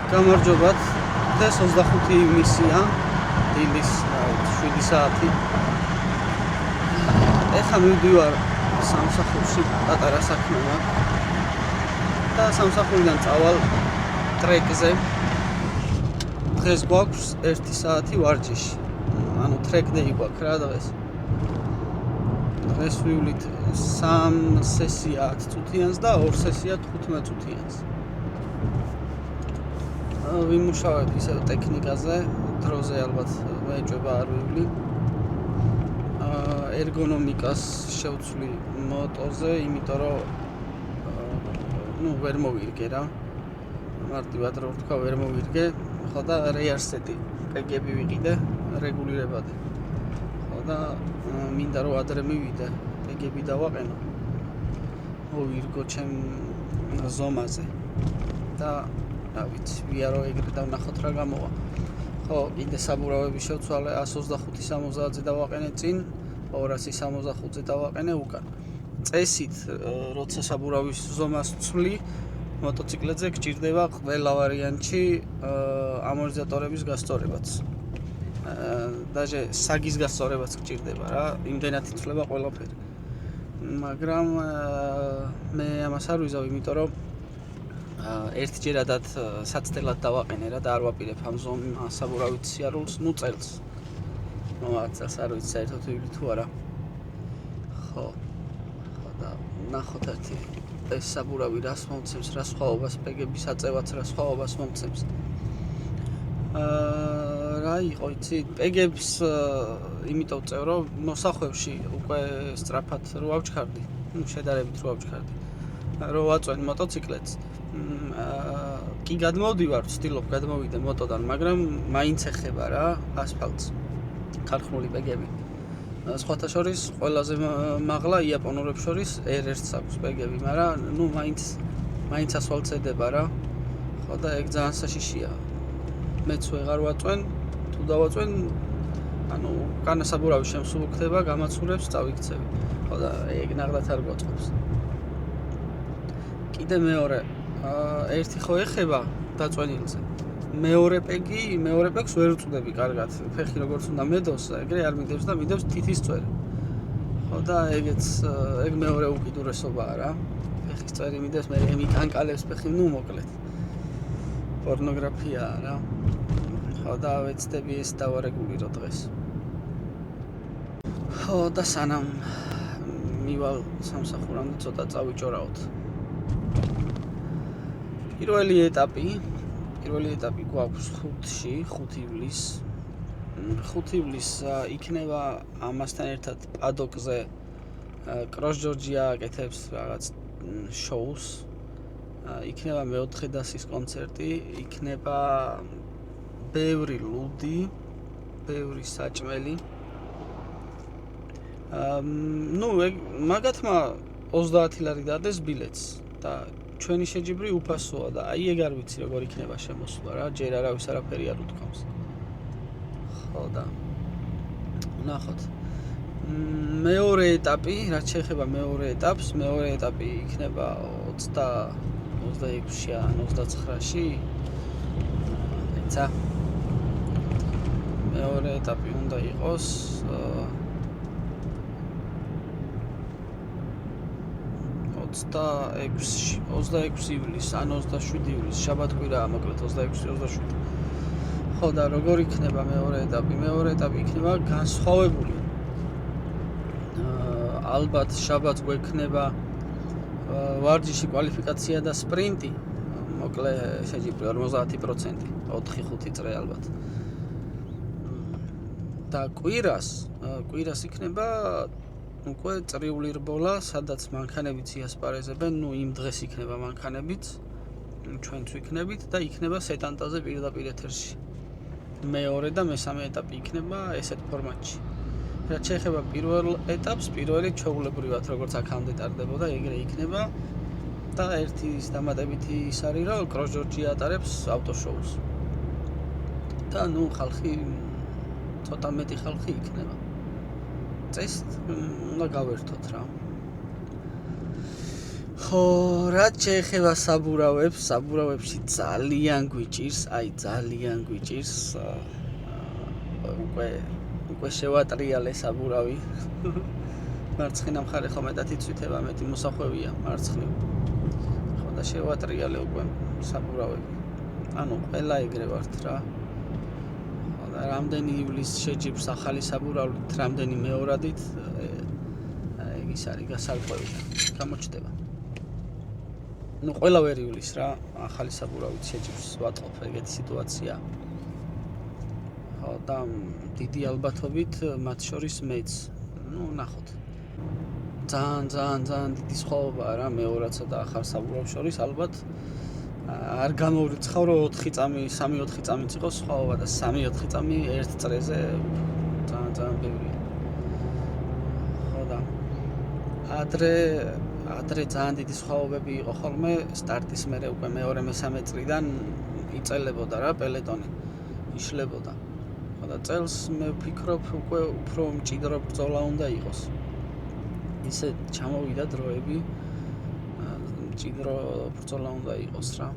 გამარჯობათ. დღეს 25 ივნისია, დილის 7 საათი. ეხლა მივდივარ სამსახურში, პატარა საქმე მაქვს. და სამსახურიდან წავალ ტრეკზე. დღეს გვაქვს 1 საათი ვარჯიში. ანუ ტრეკ დეი გვაქვს რა დღეს. დღეს ვივლით 3 სესია 10 წუთიანს და 2 სესია 15 წუთიანს. ვიმუშავებ ისე ტექნიკაზე, დროზე ალბათ მეეჭვება არ ვივლი. ერგონომიკას შევცვლი მოტოზე, იმიტომ რომ ვერ მოვირგე რა. მარტივად რო ვთქვა, ვერ მოვირგე. ხო და რეარსეტი პეგები ვიყიდე რეგულირებად. ხო და მინდა რომ ადრე მივიდე, პეგები დავაყენო. მოვირგო ჩემ ზომაზე. და რა ვიცი, ვიარო ეგრე დავნახოთ რა გამოვა. ხო, კიდე საბურავები შევცვალე 125-70-ზე დავაყენე წინ, 265-ზე დავაყენე უკან. წესით, როცა საბურავის ზომას ვცვლი, მოტოციკლებზე გჭირდება ყველა ვარიანტში ამორტიზატორების გასწორებაც. დაჟე საგის გასწორებაც გჭირდება რა, იმდენად იცვლება ყველაფერი. მაგრამ მე ამას არ ვიზავ, იმიტომ რომ ერთჯერადად საცდელად დავაყენე რა და არ ვაპირებ ამ საბურავით სიარულს, წელს. მომავალ არ ვიცი საერთოდ ვივლი თუ არა. ხო და ნახოთ ერთი ეს საბურავი რას მომცემს, რა სხვაობას პეგების აწევაც რა სხვაობას მომცემს. რა იყო იცი, პეგებს იმიტომ წევ რომ მოსახვევში უკვე სწრაფად რო ავჩქარდი, შედარებით რო ავჩქარდი. რო ვაწვენ მოტოციკლეთს, კი გადმოვდივარ, ვცდილობ გადმოვიდე მოტოდან, მაგრამ მაინც ეხება რა ასფალტს. ქარხნული პეგები. სხვათა შორის ყველაზე მაღლა იაპონურებს შორის R1-ს აქვს პეგები, მაგრამ მაინც ასფალტს ედება რა. ხო და ეგ ძალიან საშიშია. მეც ვეღარ ვაწვენ, თუ დავაწვენ, ანუ განსაბურავი შემსუბუქდება, გამაცურებს, წავიქცევი. ხო და ეგ ნახდათ არ გვაწყობს. კიდე მეორე, ერთი ხო ეხება დაწვენილზე. მეორე პეგს ვერ უწვდები კარგად. ფეხი როგორც უნდა მედოს, ეგრე არ მიდევს და მიდევს თითის წვერი. ხო და ეგ მეორე უკიდურესობაა რა. ფეხის წვერი მიდევს, მე მიკანკალებს ფეხი, მოკლედ. პორნოგრაფიაა რა. ხო და ვეცდები ეს დავარეგულირო დღეს. ხო და სანამ მივალ სამსახურამდე ცოტა წავიჭორაოთ. პირველი ეტაპი გვაქვს 5 ივლის. 5 ივლის იქნება ამასთან ერთად პადოკზე კროს-ჯორჯია აკეთებს რაღაც შოუს. იქნება მეოთხე დასის კონცერტი, იქნება ბევრი ლუდი, ბევრი საჭმელი. მაგათმა 30 ლარი დადეს ბილეთს და ჩვენი შეჯიბრი უფასოა და აი ეგ არ ვიცი როგორ იქნება შემოსვლა რა, ჯერ არავის არაფერი არ უთქვამს. ხო და ნახოთ. მეორე ეტაპი, რაც შეეხება მეორე ეტაპი იქნება 26-ში ან 29-ში. ეცა მეორე ეტაპი უნდა იყოს 26 ივლის ან 27 ივლის, შაბათ-კვირაა, მოკლედ 26-27. ხო და როგორ იქნება მეორე ეტაპი? მეორე ეტაპი იქნება განსხვავებული. ალბათ შაბათს გვექნება ვარჯიში კვალიფიკაცია და სპრინტი. მოკლე შეჯიბრი 50%, 4-5 წრე ალბათ. და კვირას იქნება უკვე წრიული რბოლა, სადაც მანქანებიც იასპარეზებენ, იმ დღეს იქნება მანქანებიც, ჩვენც ვიქნებით და იქნება სეტანტაზე პირდაპირ ეთერში. მეორე და მესამე ეტაპი იქნება ესეთ ფორმატში. რაც შეეხება პირველ ეტაპს, პირველი ჩვეულებრივად როგორც აქამდე ტარდებოდა, ეგრე იქნება და ერთი დამატებითი ის არის, რომ კროს-ჯორჯია ატარებს ავტოშოუს. და ხალხი ცოტა მეტი ხალხი იქნება. წესით უნდა გავერთოთ რა. ხო, რაც შეეხება საბურავებში ძალიან გვიჭირს, ძალიან გვიჭირს უკვე შევატრიალე საბურავი. მარცხენა მხარე ხო მეტად იწვითება, მეტი მოსახვევია მარცხნივ. ხო და შევატრიალე უკვე საბურავები. ანუ ყველა ეგრე ვართ რა. ხო და რამდენი ივლის შეჯიბს ახალი საბურავით, რამდენი მეორადით ეგ ის არის გასარკვევი და გამოჩნდება. Ну, ყველა ვერ ივლის რა, ახალი საბურავით შეჯიბს ვატყობ ეგეთი სიტუაცია. ხო და დიდი ალბათობით მათ შორის მეც, ну, ნახოთ. ძალიან დიდი სხვაობაა რა მეორაცა და ახალ საბურავს შორის ალბათ არ გამოვრიცხავ რომ 4 წამი, 3-4 წამიც იყოს სხვაობა და 3-4 წამი ერთ წრეზე ძალიან ბევრია. ხო და ადრე ძალიან დიდი სხვაობები იყო ხოლმე სტარტის მერე უკვე მეორე-მესამე წრიდან იწელებოდა რა პელეტონი იშლებოდა. ხო და წელს მე ვფიქრობ უკვე უფრო მჭიდრო ბრძოლა უნდა იყოს. ისე ჩამოვიდა დროები მჭიდრო ბრძოლა უნდა იყოს რა.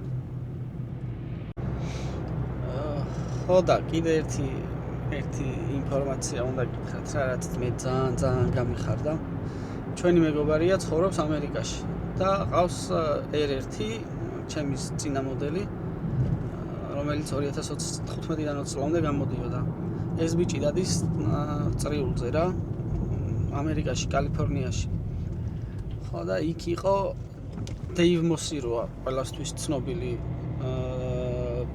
ხო და კიდე ერთი ინფორმაცია უნდა გითხრათ რა, რაც მე ძალიან გამიხარდა. ჩვენი მეგობარია ცხოვრობს ამერიკაში და ყავს R1 ჩემის წინამოდელი, რომელიც 2015-დან 20 წლამდე გამოდიოდა. ეს ბიჭი დადის წრიულზე რა, ამერიკაში, კალიფორნიაში. ხო და იქ იყო Dave Mosiro, ყველასთვის ცნობილი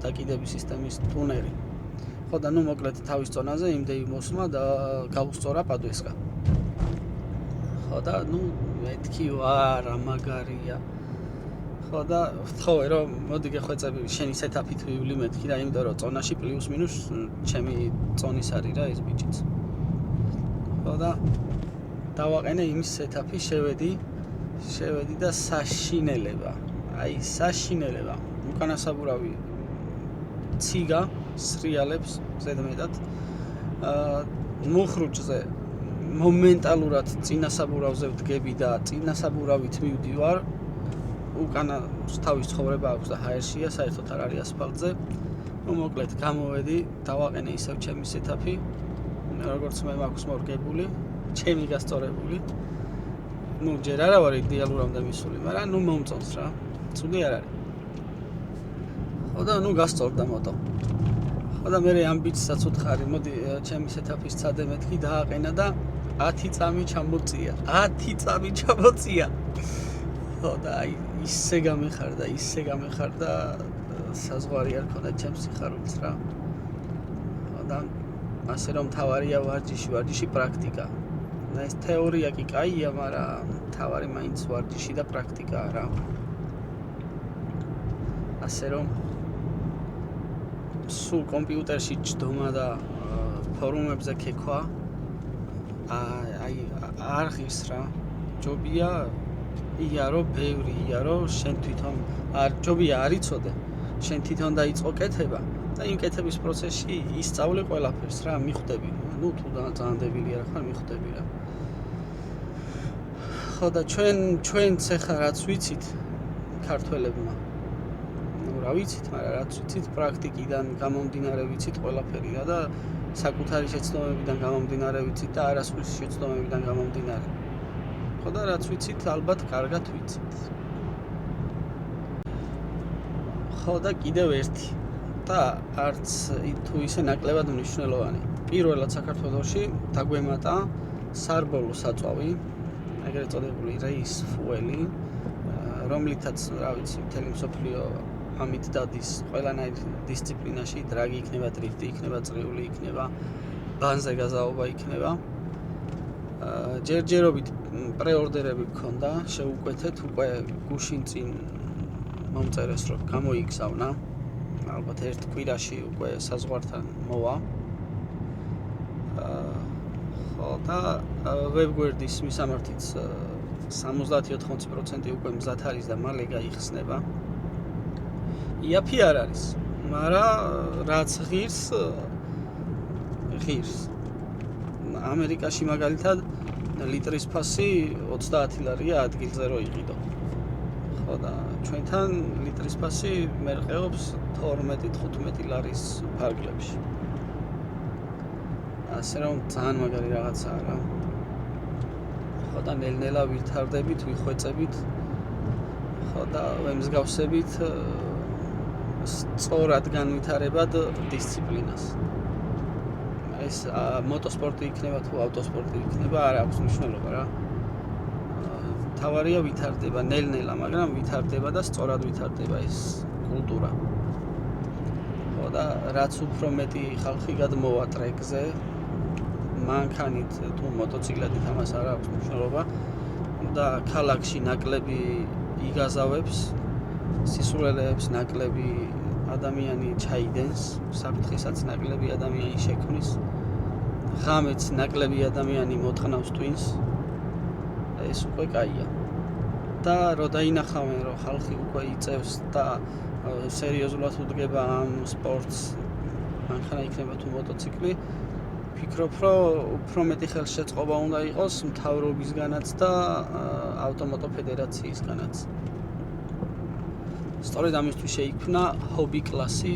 დაკიდების სისტემის ტუნერი. ხო და მოკლედ თავის წონაზე იმ Dave Mosiro-მა და გაუსწორა პადუესკა. ხო და მეთქი ვარ, მაგარია. ხო და ვთხოვე რომ მოდი გეხვეწები შენი სეტაპით ვივლი მეთქი და იმიტომ რომ წონაში პლუს მინუს ჩემი წონის არის რა ეს ბიჭიც. ხო და დავაყენე იმის სეტაპი, შევედი და საშინელება. საშინელება. უკანა საბურავი ციგა სრიალებს ზედმეტად. მუხრუჭზე მომენტალურად წინა საბურავზე ვდგები და წინა საბურავით მივდივარ. უკანა თავის ცხოვრება აქვს და ჰაერშია, საერთოდ არ არის ასფალტზე. მოკლედ გამოვედი, დავაყენე ისევ ჩემი სეტაპი, როგორც მე მაქვს მორგებული, ჩემი გასწორებული. ჯერ არა ვარ იდეალურამდე მისული, მაგრამ მომწონს რა. ცუდი არ არის. ხო და გასწორდა მოტო. ხო და მე ამ ბიჭსაც უთხარი, მოდი ჩემი სეტაპის ცადე მეთქი დააყენა და 10 წამი ჩამოწია. 10 წამი ჩამოწია. ხო და ისე გამეხარდა საზღვარი არ ქონდა ჩემს სიხარულს რა. ხო და ასე რომ თავარია ვარჯიში პრაქტიკა. ეს თეორია კი კაია, მაგრამ თავარი მაინც ვარჯიში და პრაქტიკაა რა. ასე რომ სულ კომპიუტერში ჯდომა და ფორუმებზე ქექვა არ ღირს რა. ჯობია იარო ბევრი, იარო შენ თვითონ არ ჯობია არ იცოდე. შენ თვითონ დაიწყო კეთება და იმ კეთების პროცესში ისწავლე ყველაფერს რა, მიხვდები. თუ ძალიან დებილი არ ხარ, მიხვდები რა. ხო და ჩვენც ახლა რაც ვიცით ქართველებმა. რა ვიცით, მაგრამ რაც ვიცით პრაქტიკიდან გამომდინარე ვიცით ყველაფერი და საკუთარი შეცდომებიდან გამომდინარე ვიცით და არასხვის შეცდომებიდან გამომდინარე. ხო და რაც ვიცით, ალბათ კარგად ვიცით. ხო და კიდევ ერთი და არც თუ ისე ნაკლებად მნიშვნელოვანი. პირველად საქართველოში დაგვემატა სარბოლო საწვავი, ეგრეთ წოდებული რეის ფუელი, რომლითაც, რა ვიცი, მთელი მსოფლიო ამით დადის ყველანაირ დისციპლინაში, დრაგი იქნება, დრიფტი იქნება, წრიული იქნება, ბანზე გაზაობა იქნება. ჯერჯერობით პრეორდერები გქონდა, შეუკვეთეთ, უკვე გუშინ წინ მომწერეს რომ გამოიგზავნა. ალბათ ერთ კვირაში უკვე საზღვართან მოვა. ხო და ვებგვერდის მისამართიც 70-80% უკვე მზად არის და მალე გაიხსნება. იაფი არ არის, მაგრამ რაც ღირს. ამერიკაში მაგალითად ლიტრის ფასი 30 ლარია ადგილზე რო იყიდო. ხო და ჩვენთან ლიტრის ფასი მერყეობს 12-15 ლარის ფარგლებში. ასე რომ ძალიან მაგარი რაღაცაა რა. ხო და ნელ-ნელა ვითარდებით, ვიხვეწებით. ხო და ვემსგავსებით სწორად განვითარებად დისციპლინას. ეს მოტოსპორტი იქნება თუ ავტოსპორტი იქნება, არ აქვს მნიშვნელობა რა. თავარია ვითარდება ნელ-ნელა, მაგრამ ვითარდება და სწორად ვითარდება ეს კულტურა. ხო და რაც უფრო მეტი ხალხი გადმოვა ტრეკზე, მანქანით თუ მოტოციკლებით ამას არ აქვს მნიშვნელობა და ქალაქში ნაკლები იგაზავებს, სისულელეებს ნაკლები ადამიანი ჩაიდენს, საფრთხესაც ნაკლები ადამიანი შექმნის, ღამეც ნაკლები ადამიანი მოთხნავს twins. ეს უკვე კაია. და რო დაინახავენ, რომ ხალხი უკვე იწევს და სერიოზულად უდგება ამ სპორტს, მანქანა იქნება თუ მოტოციკლი, ფიქრობ, რომ უფრო მეტი ხელშეწყობა უნდა იყოს მთავრობისგანაც და ავტომოტო ფედერაციისგანაც. სწორედ ამისთვის შეიქმნა ჰობი კლასი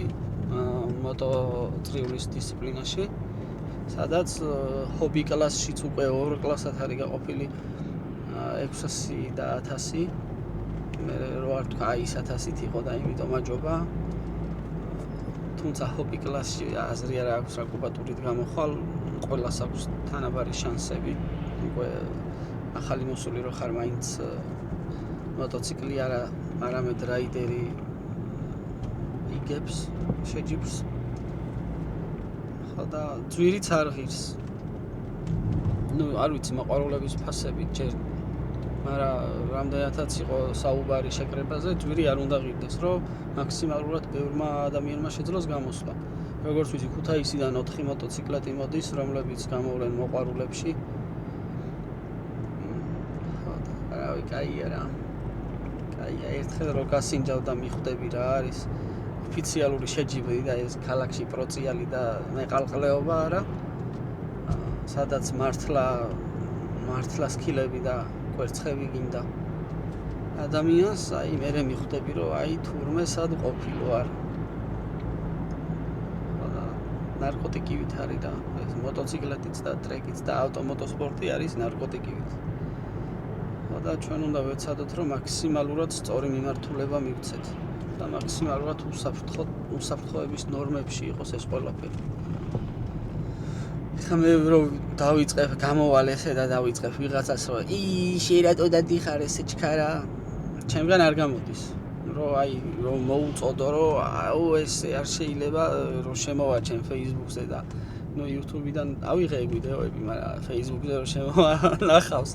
მოტოტრიულის დისციპლინაში, სადაც ჰობი კლასშიც უკვე 2 კლასად არის გაყოფილი 600 და 1000. მე რო არ თქვა ის 1000-ით იყო და იმიტომ მაჯობა. თუმცა ჰობი კლასში აზრი არ აქვს რა კუბატურით გამოხვალ, ყველას აქვს თანაბარი შანსები. უკვე ახალი მოსული რო ხარ, მაინც მოტოციკლი არამედ რაიდერი იგებს, შეჯიბს. ხო და ძვირიც არ ღირს. არ ვიცი მოყვარულების ფასები ჯერ მაგრამ რამდენადაც იყო საუბარი შეკრებაზე, ძვირი არ უნდა ღირდეს, რომ მაქსიმალურად ბევრმა ადამიანმა შეძლოს გამოსვლა. როგორც ვიცი, ქუთაისიდან 4 მოტოციკლეტი მოდის, რომლებიც გამოვლენ მოყვარულებში. ხო და რავი, კაია რა. კაია, ერთხელ რო გასინჯავ და მიხვდები რა არის ოფიციალური შეჯიბრი და ეს ქალაქში პროციალი და მეყალყლეობა არა. სადაც მართლა სკილები და კვერცხები გინდა ადამიანს, აი მე მიხვდები, რომ აი თურმე სად ყოფილო არ. და ნარკოტიკივით არის და ეს მოტოციკლეტიც და ტრეკიც და ავტომოტოსპორტი არის ნარკოტიკივით. და ჩვენ უნდა ვეცადოთ, რომ მაქსიმალურად სწორი მიმართულება მივცეთ და მაქსიმალურად უსაფრთხოების ნორმებში იყოს ეს ყველაფერი. მე რო დავიწყებ გამოვალ ესე და დავიწყებ ვიღაცას რომ შენ რატო დადიხარ ესე ჩქარა, ჩემგან არ გამოდის. რომ აი რომ მოუწოდო რომ აუ ესე არ შეიძლება რომ შემოვაჩენ Facebook-ზე და YouTube-დან ავიღე ვიდეოები, მაგრამ Facebook-ზე რომ შემონახავს,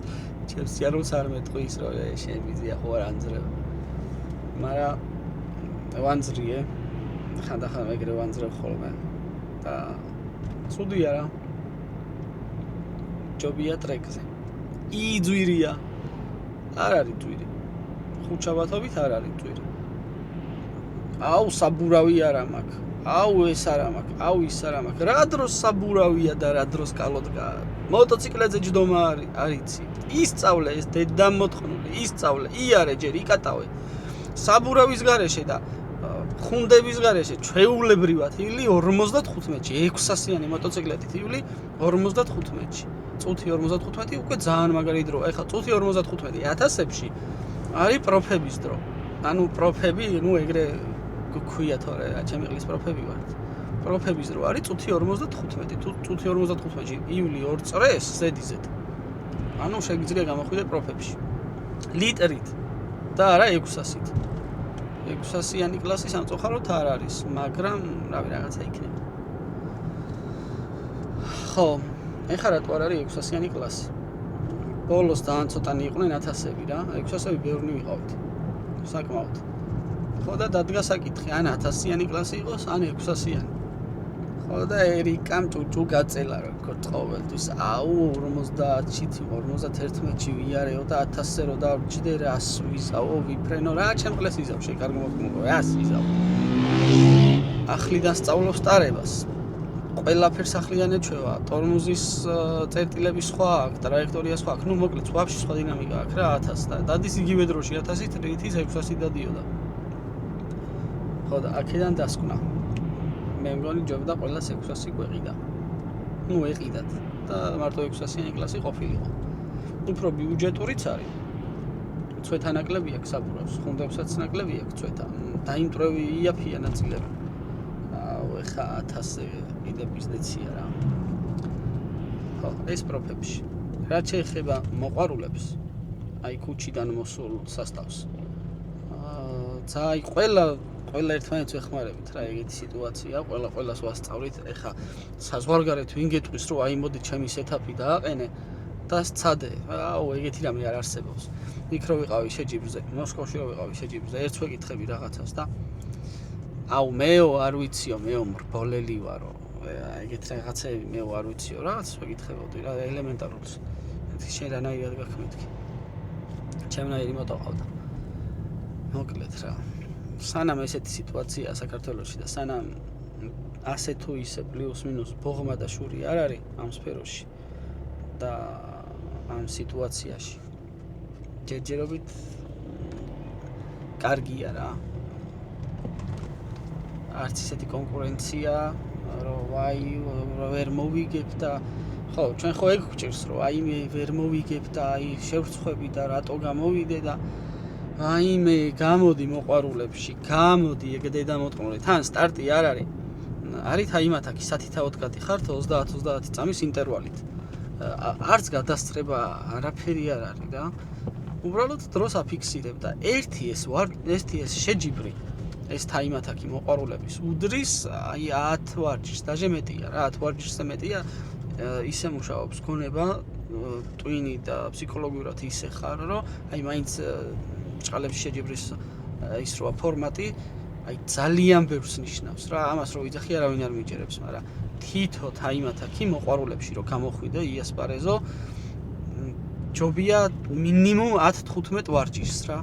ჩემს სიარულს არ მეტყვის რომ შენ მიზია ხო არ ანძრებ. მაგრამ ვანძრიე, ხანდახან ეგრე ვანძრებ ხოლმე და ცუდია რა. ჯობია ტრეკზე. ძვირია. არ არის ძვირი. ხუჩაბათობით არ არის ძვირი. აუ საბურავი არა მაქვს. აუ ეს არა მაქვს. აუ ის არა მაქვს. რა დროს საბურავია და რა დროს კალოდგა. მოტოციკლებზე ჯდომა არიცი. ისწავლე ეს დედამ მოთხნული. ისწავლე. იარე ჯერ იკატავე. საბურავის გარეშე და ხუნდების გარეშე ჩვეულებრივად ილი 55-ში 600-იანი მოტოციკლეტით ილი 55-ში. წუთი 55 უკვე ძალიან მაგარი დრო. ეხლა წუთი 55 1000-ებში არის პროფების დრო. ანუ პროფები, ეგრე გქვია თორე, ჩემი ყლის პროფები ვართ. პროფების დრო არის წუთი 55. თუ წუთი 55-ში იული 2 წრეს ზედიზედ. ანუ შეგიძლია გამოხვიდე პროფებში. ლიტრით და არა 600-ით. 600-იანი კლასი სამწუხაროდ არ არის, მაგრამ რავი რაღაცა იქნება. ხო, ეხლა რატო არ არის 600-იანი კლასი? ბოლოს ძალიან ცოტანი იყვნენ 1000-ები რა, 600-ები ბევრი ვიყავით. საკმაოდ. ხო და დადგა საკითხი, ან 1000-იანი კლასი იყოს, ან 600-იანი. ხო და ერიკამ ჭუჭუ გაწელა როგორ ყოველთვის. აუ 50-ში, 51-ში ვიარეო და 1000-ზე რო დავჯდე, 100 ვიზავო, ვიფრენო რა, ჩემ ყლეს ვიზავ, შეკარგო მოქმო, 100 ვიზავ. ახლიდან სწავლობს ტარებას. ყველაფერს ახლიანად ჩვევა, ტორმუზის წერტილები სხვა აქვს, ტრაექტორია სხვა აქვს, მოკლედ ვაფშე სხვა დინამიკა აქვს რა 1000 და დადის იგივე დროში 1000-ით რითის 600 დადიოდა. ხო და აქედან დასკვნა. მე მგონი ჯობდა ყველა 600 გვეყიდა. ეყიდათ და მარტო 600-იანი კლასი ყოფილიყო. უფრო ბიუჯეტურიც არის. ცვეთა ნაკლები აქვს საბურავს, ხუნდებსაც ნაკლები აქვს ცვეთა. დაიმტრევი იაფია ნაწილები. ეხა 1000-ზე კიდე ბიზნესია რა. ხო, ეს პროფებში. რაც შეეხება მოყვარულებს, აი ქუჩიდან მოსულ სასტავს. ყველა ერთმანეთს ვეხმარებით რა, ეგეთი სიტუაცია, ყველას ვასწავლით. ეხა საზღვარგარეთ ვინ გეტყვის, რომ აი მოდი ჩემი სეტაპი დააყენე და სცადე. აუ, ეგეთი რამე არ არსებობს. იქ რო ვიყავი შეჯიბრზე, მოსკოვში რო ვიყავი შეჯიბრზე, ერთს ვეკითხები რაღაცას და აუ მეო არ ვიციო, მეო მრბოლელი ვარო. ეგეთ რაღაცები მეო არ ვიციო, რაღაც ვეკითხებოდი რა, ელემენტარულს. შენ რანაირად გაქვს მეთქი. ჩემნაირი მოტო ყავდა. მოკლედ რა. სანამ ესეთი სიტუაცია საქართველოში და სანამ ასე თუ ისე პლუს მინუს ბოღმა და შური არ არის ამ სფეროში და ამ სიტუაციაში ჯერჯერობით კარგია რა. არც ისეთი კონკურენცია, რომ ვერ მოვიგებ და ხო, ჩვენ ხო ეგ გვჭირს, რომ აი მე ვერ მოვიგებ და აი შევრცხვები და რატო გამოვიდე და აი მე გამოდი მოყვარულებში, გამოდი ეგ დედამოტყნური. თან სტარტი არ არის. არის თაიმათაკი სათითაოდ გადიხართ 30-30 წამის ინტერვალით. არც გადასწრება არაფერი არ არის და უბრალოდ დროს აფიქსირებ და ერთი ეს შეჯიბრი ეს თაიმათაკი მოყვარულების უდრის აი 10 ვარჯიშს დაჟე მეტია რა 10 ვარჯიშზე მეტია ისე მუშაობს გონება ტვინი და ფსიქოლოგიურად ისე ხარ რომ აი მაინც ჭყალებში შეჯიბრის ის როა ფორმატი აი ძალიან ბევრს ნიშნავს რა ამას რო ვიძახი არავინ არ მიჯერებს მაგრამ თითო თაიმათაკი მოყვარულებში რო გამოხვიდე იასპარეზო ჯობია მინიმუმ 10-15 ვარჯიშს რა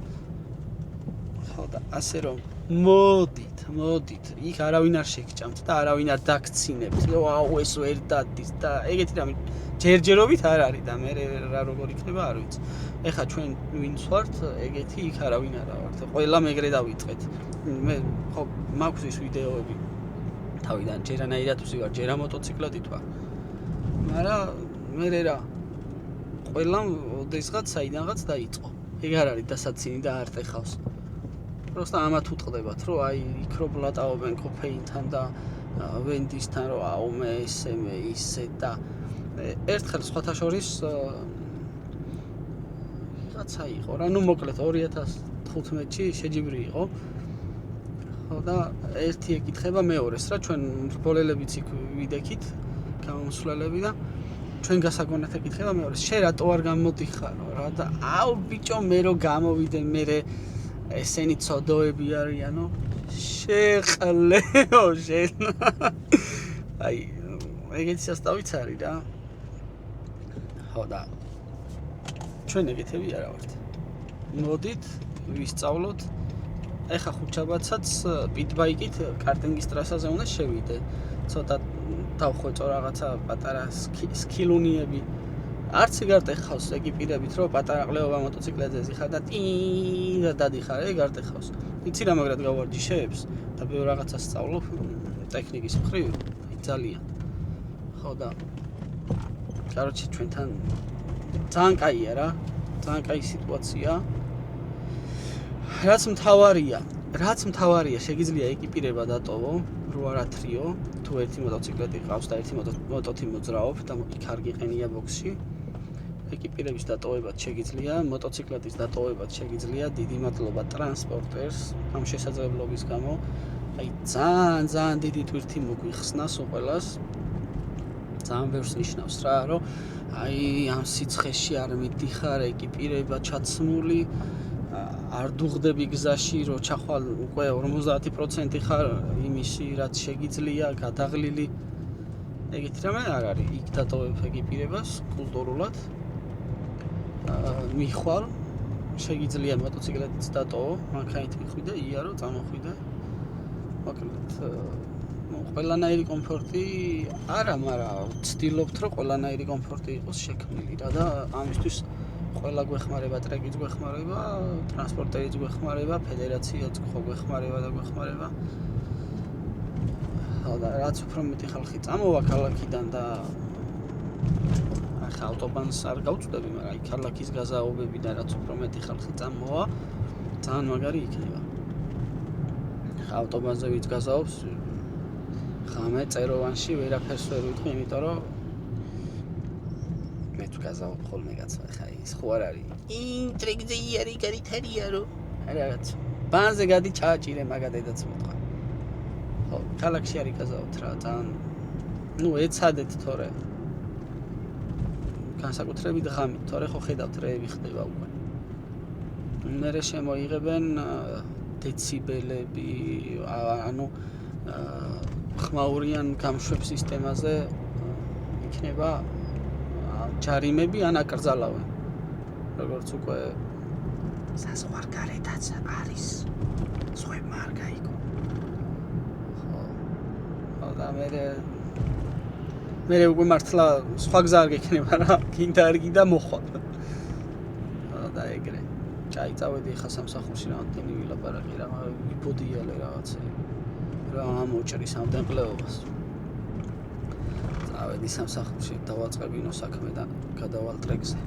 ხო და ასე რომ მოდით იქ არავინ არ შეგჭამთ და არავინ არ დაგცინებთ აუ ეს ვერ დადის და ეგეთი რამე ჯერჯერობით არ არის და მე რა როგორ იქნება არ ვიცი ეხა ჩვენ ვინც ვართ ეგეთი იქ არავინ არა ვართ ყველა მეგრე დავიწყეთ მე ხო მაქვს ის ვიდეოები თავიდან ჯერანაირად ვსივარ ჯერა მოტოციკლეტით ვარ მაგრამ მე რა ყველა ოდესღაც საიდანღაც დაიწყო ეგ არ არის დასაცინი და არ ტეხავს просто ამათ უტყდებათ რომ აი იქ რო ბლატაობენ კოფეინთან და ვენდისთან რომ აუ მე ისე და ერთხელ სხვათა შორის რაღაცა იყო რა ნუ მოკლედ 2015-ში შეჯიბრი იყო ხო და ერთი ეკითხება მეორეს რა ჩვენ მრბოლელებიც იქ ვიდექით გამომსვლელები და ჩვენ გასაგონად ეკითხება მეორეს შენ რატო არ გამოდიხარო რა და აუ ბიჭო მე რო გამოვიდე მე ესენი ცოდოები არიანო შეყლეო შენ აი ეგეთი სასტავიც არის რა ხო და ჩვენ ეგეთები არა ვართ მოდით ვისწავლოთ ეხა ხუჩაბაცაც პიტბაიკით კარტინგის ტრასაზე უნდა შევიდე ცოტა დავხვეწო რაღაცა პატარა სკილუნიები არც ეგ არ ტეხავს ეკიპირებით რომ პატარა ყლეობა მოტოციკლეტზე ზიხარ და ტი და დადიხარ ეგ არ ტეხავს იცი რა მაგრად გავარჯიშებს და ბევრ რაღაცას სწავლობ ტექნიკის მხრივ ძალიან ხო და короче ჩვენთან ძალიან კაია რა ძალიან კაი სიტუაცია რაც მთავარია შეგიძლია ეკიპირება დატოვო რო არა თრიო თუ ერთი მოტოციკლეტი ყავს და ერთი მოტოთი მოძრაობ და იქ არ გიყენია ბოქსში ეკიპირების დატოვებაც შეგიძლია მოტოციკლეტის დატოვებაც შეგიძლია დიდი მადლობა ტრანსპორტერს ამ შესაძლებლობის გამო აი ძალიან დიდი ტვირთი მოგვიხსნა სოყელას ძალიან ბევრს ნიშნავს რა რომ აი ამ სიცხეში არ მიდიხარ ეკიპირება ჩაცმული არ დუღდები გზაში რომ ჩახვალ უკვე 50% ხარ იმისი რაც შეგიძლია გადაღლილი ეგეთი რამე არ არის იქ დატოვებ ეკიპირებას კულტურულად მიხვალ შეგიძლია მოტოციკლეტიც დატოვო მანქანით მიხვიდე იარო წამოხვიდე მოკლედ ყველანაირი კომფორტი არა, მაგრამ ვცდილობთ, რომ ყველანაირი კომფორტი იყოს შექმნილი რა და ამისთვის ყველა გვეხმარება, ტრეკიც გვეხმარება, ტრანსპორტერიც გვეხმარება, ფედერაციაც გვეხმარება და გვეხმარება. და რაც უფრო მეტი ხალხი წამოვა ქალაქიდან და ახლა ავტობანს არ გავწვდები, მაგრამ აი ქალაქის გაზაობები და რაც უფრო მეტი ხალხი წამოვა, ძალიან მაგარი იქნება. ავტობანზე ვიც გაზაობს, ხამე წეროვანში ვერაფერს ვერ ვიტყვი, იმიტომ რომ მე თუ გაზაობ ხოლმე კაცო, ხა ის ხო არ არის. იმ ტრეკზე იარი გარითარია რომ რაღაც ბანზე გადი ჩააჭირე მაგადედაც მეთქვა. ხო, ქალაქში არის გაზაობთ რა, ძალიან ეცადეთ თორე. განსაკუთრებით ღამით, თორე ხო ხედავთ რეები ხდება უკვე. მერე შემოიღებენ დეციბელები, ანუ ხმაურიან გამშვებ სისტემაზე იქნება ჯარიმები ან აკრძალავენ. როგორც უკვე საზღვარგარეთაც არის სხვებმა არ გაიგო. ხო და მე უკვე მართლა სხვა გზა არ გექნება რა, გინდა არ გინდა მოხვალ. და ეგრე წავედი ხა სამსახურში რამდენი ვილაპარაკი რა, ვიფოდიალე რაღაცები. რა ამოჭრის ამდენყლეობას. წავედი სამსახურში დავაწყებინო საქმე და გადავალ ტრეკზე.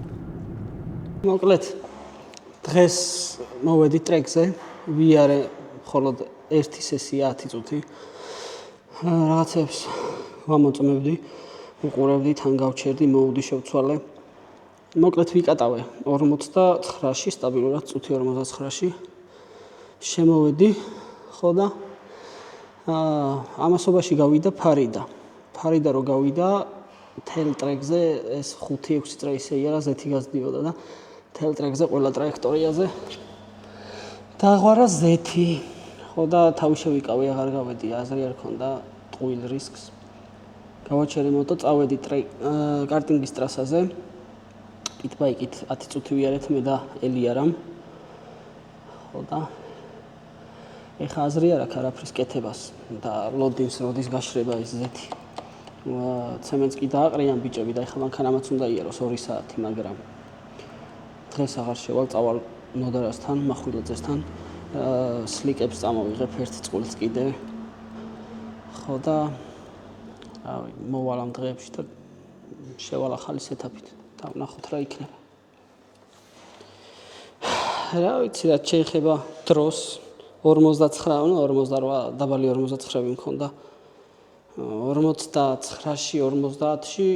მოკლედ დღეს მოვედი ტრეკზე, ვიარე მხოლოდ ერთი სესია 10 წუთი. რაღაცებს ვამოწმებდი, უყურებდი, თან გავჩერდი, მოვუდი შევცვალე. მოკლედ ვიკატავე 49-ში, სტაბილურად წუთი 49-ში. შემოვედი, ხო და ამასობაში გავიდა ფარიდა რო გავიდა თელ ტრეკზე ეს 5-6 წრე ისე იარა ზეთი გაზდიოდა და თელ ტრეკზე ყველა ტრაექტორიაზე დაღვარა ზეთი. ხო და თავი შევიკავე, აღარ გავედი, აზრი არ ქონდა ტყუილ რისკს. გავაჩერე მოტო, წავედი კარტინგის ტრასაზე. პიტბაიკით 10 წუთი ვიარეთ მე და ელიარამ. ხო და ეხა აზრი არ აქვს არაფრის კეთებას და როდის გაშრება ეს ზეთი. ცემენტს კი დააყრიან ბიჭები და ეხლა მანქანამაც უნდა იაროს 2 საათი, მაგრამ დღეს აღარ შევალ, წავალ ნოდარასთან, מחვილაძესთან, სლიკებს წამოვიღებ ერთ წყვილს კიდე. ხო და რავი, მოვალ ამ დღეებში და შევალ ახალი სეტაპით და ვნახოთ რა იქნება. რა ვიცი, რაც შეეხება დროს 48 დაბალი 49-ი მქონდა. 49-ში, 50-ში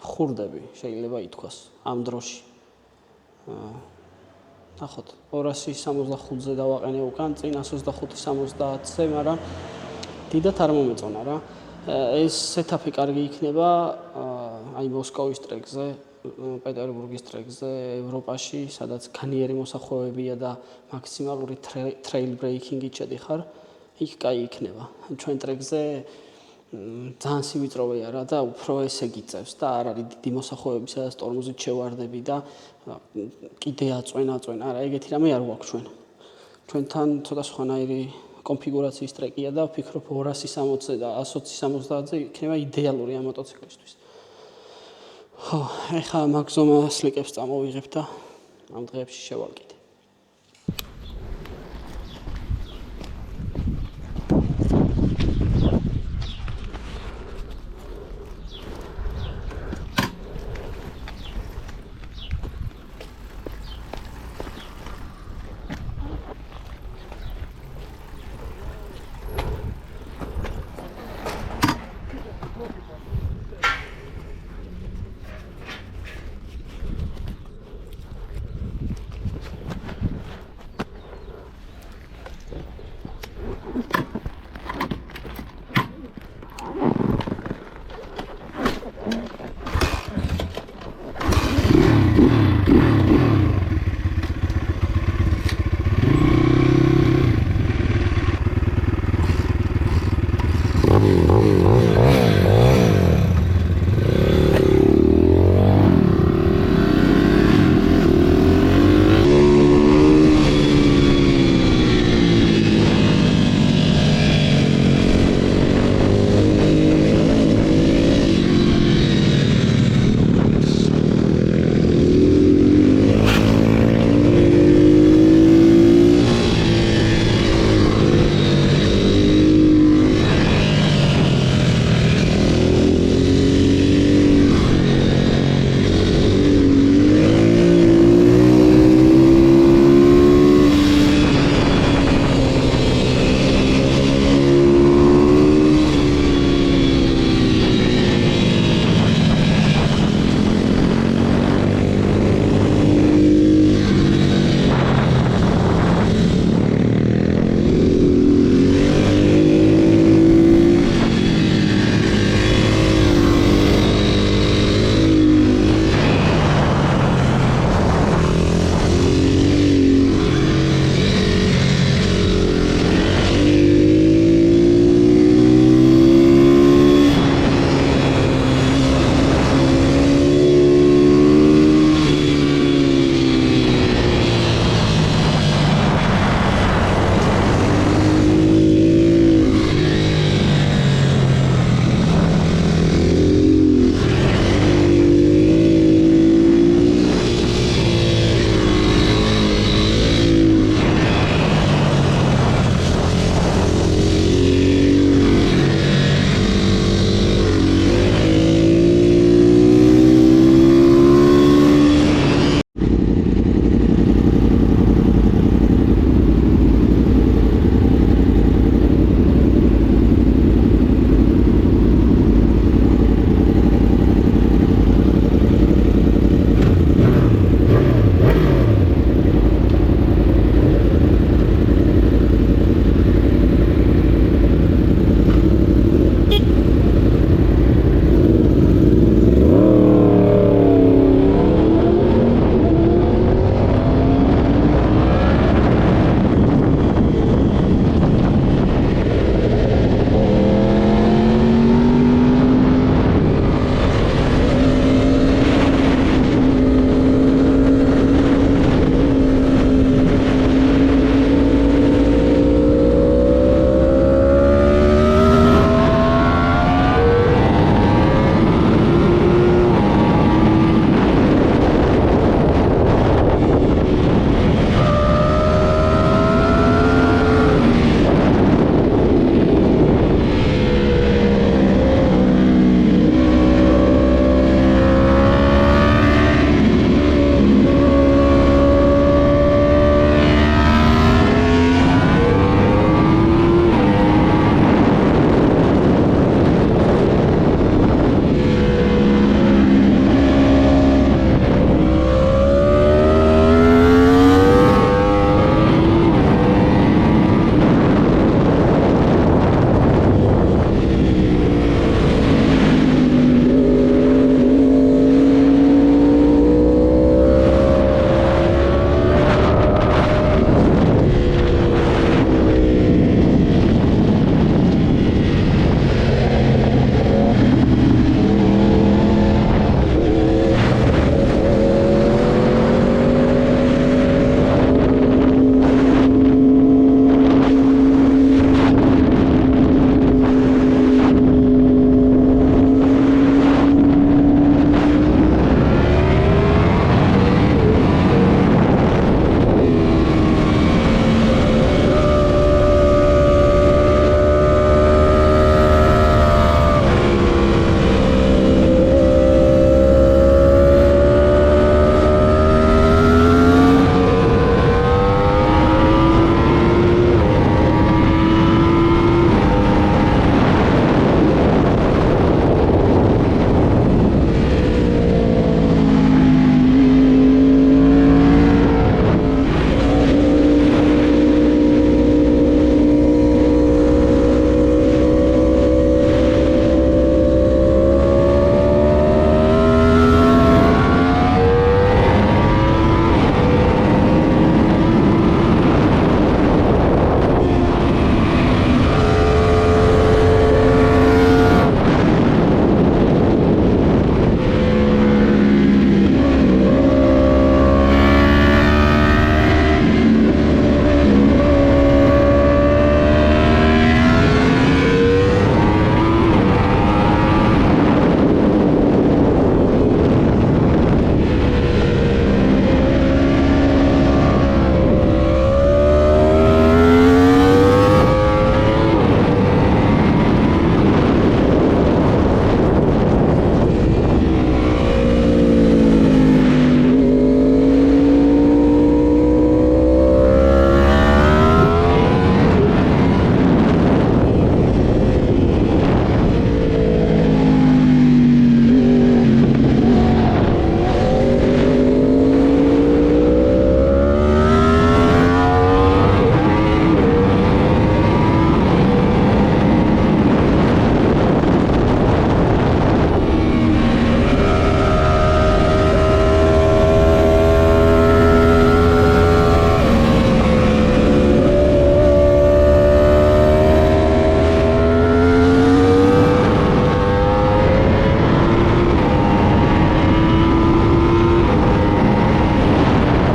ხურდები, შეიძლება ითქვას, ამ დროში. ნახოთ, 265-ზე დავაყენე უკან, წინ 125-70-ზე, მაგრამ დიდად არ მომეწონა რა. ეს სეტაპი კარგი იქნება აი მოსკოვის ტრეკზე, პეტერბურგის ტრეკზე, ევროპაში, სადაც განიერი მოსახვევებია და მაქსიმალური ტრეილ ბრეიკინგი შედიხარ, იქ კაი იქნება. ჩვენ ტრეკზე ძალიან სივიწროვეა რა და უფრო ესე გიწევს და არ არის დიდი მოსახვევები, სადაც ტორმოზით შევარდები და კიდე აწვენ, არა, ეგეთი რამე არ გვაქვს ჩვენ. ჩვენთან ცოტა სხვანაირი კონფიგურაციის ტრეკია და ვფიქრობ 260-ზე და 120-70-ზე იქნება იდეალური ამ მოტოციკლისთვის. ხო, ეხლა მაგზომა სლიკებს წამოვიღებ და ამ დღეებში შევალ კი.